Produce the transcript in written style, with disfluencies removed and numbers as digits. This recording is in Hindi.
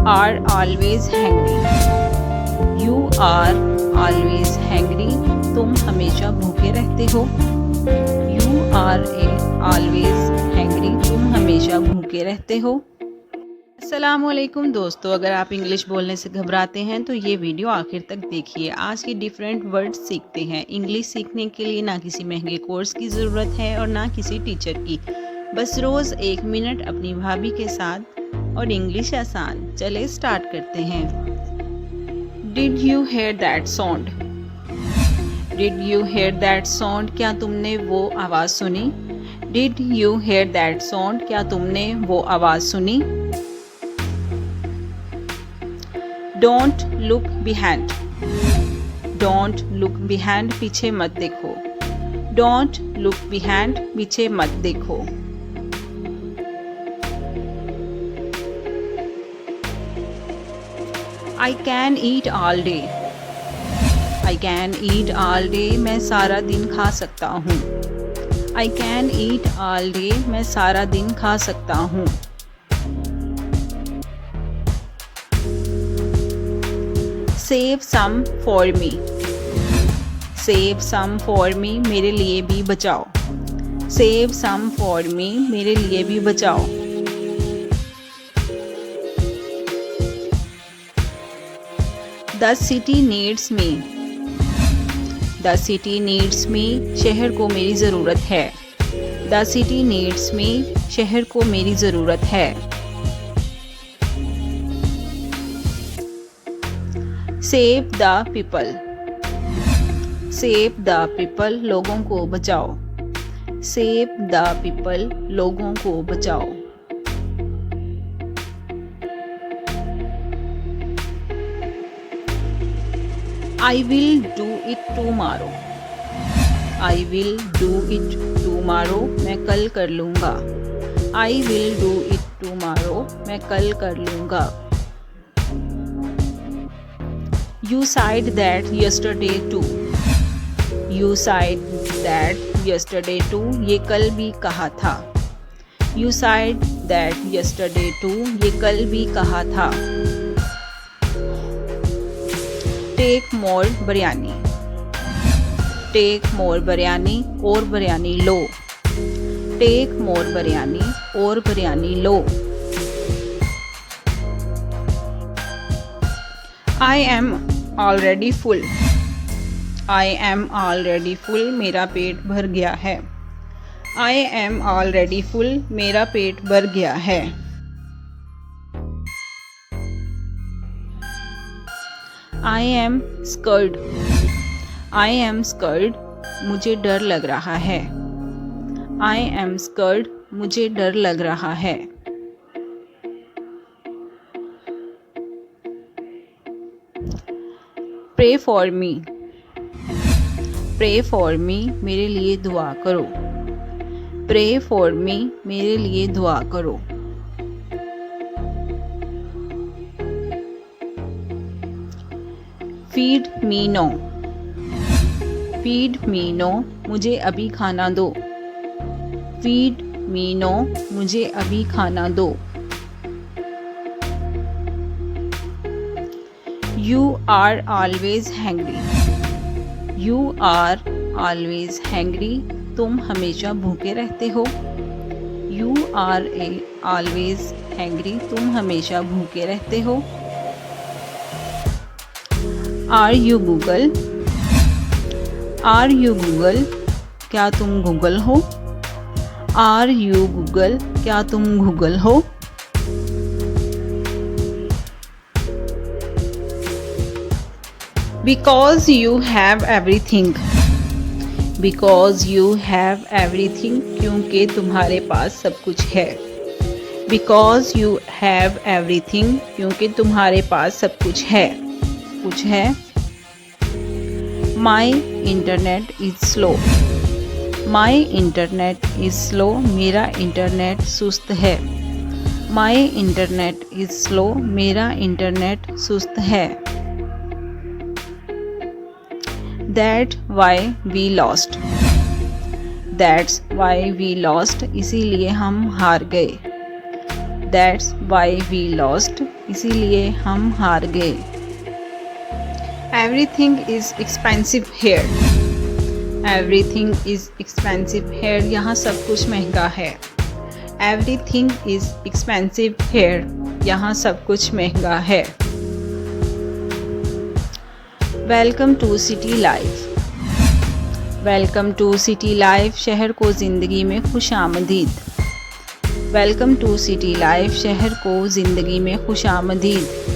are always hungry. You are always hungry. तुम हमेशा भूखे रहते हो. You are always hungry. तुम हमेशा भूखे रहते हो. अस्सलामुअलैकुम दोस्तों, अगर आप इंग्लिश बोलने से घबराते हैं तो ये वीडियो आखिर तक देखिए. आज के डिफरेंट वर्ड्स सीखते हैं. इंग्लिश सीखने के लिए ना किसी महंगे कोर्स की ज़रूरत है और ना किसी टीचर की. बस रोज़ 1 मिनट अपनी भाभी के साथ और इंग्लिश आसान. चले स्टार्ट करते हैं. Did you hear that sound? Did you hear that sound? क्या तुमने वो आवाज़ सुनी? Did you hear that sound? क्या तुमने वो आवाज़ सुनी? Don't look behind. Don't look behind, पीछे मत देखो. डोंट लुक बिहाइंड, पीछे मत देखो. I can eat all day. I can eat all day, मैं सारा दिन खा सकता हूँ. I can eat all day, मैं सारा दिन खा सकता हूँ. Save some for me. Save some for me, मेरे लिए भी बचाओ. Save some for me, मेरे लिए भी बचाओ. The city needs me. The city needs me, शहर को मेरी ज़रूरत है. The city needs me, शहर को मेरी ज़रूरत है. Save the people. Save the people, लोगों को बचाओ. Save the people, लोगों को बचाओ. I will do it tomorrow. I will do it tomorrow, मैं कल कर लूँगा. I will do it tomorrow, मैं कल कर लूँगा. You said that yesterday too. You said that yesterday too, ये कल भी कहा था. You said that yesterday too, ये कल भी कहा था. Take more biryani. Take more biryani, और बिरयानी लो. टेक मोर बिरयानी, और बिरयानी लो. I am already full. I am already full, मेरा पेट भर गया है. आई एम ऑलरेडी फुल, मेरा पेट भर गया है. I am scared. I am scared, मुझे डर लग रहा है. I am scared, मुझे डर लग रहा है. Pray for me. Pray for me, मेरे लिए दुआ करो. Pray for me, मेरे लिए दुआ करो. Feed me now. Feed me now, मुझे अभी खाना दो. Feed me now, मुझे अभी खाना दो. You are always hungry. You are always hungry, तुम हमेशा भूखे रहते हो. You are always hungry, तुम हमेशा भूखे रहते हो. Are you Google? Are you Google? क्या तुम गूगल हो? Are you Google? क्या तुम गूगल हो? Because you have everything. Because you have everything, क्योंकि तुम्हारे पास सब कुछ है. Because you have everything, क्योंकि तुम्हारे पास सब कुछ है. कुछ है. My internet is slow. My internet is slow, मेरा इंटरनेट सुस्त है. My internet is slow, मेरा इंटरनेट सुस्त है. That's why we lost. That's why we lost, इसीलिए हम हार गए. दैट्स वाई वी लॉस्ट, इसीलिए हम हार गए। Everything is expensive here, everything is expensive here, यहाँ सब कुछ महंगा है। एवरीथिंग इज़ एक्सपेंसिव हेयर, यहाँ सब कुछ महंगा है। Welcome to city life, welcome to city life, शहर को ज़िंदगी में खुश आमदीद। वेलकम टू सिटी लाइफ, शहर को ज़िंदगी में खुश आमदीद।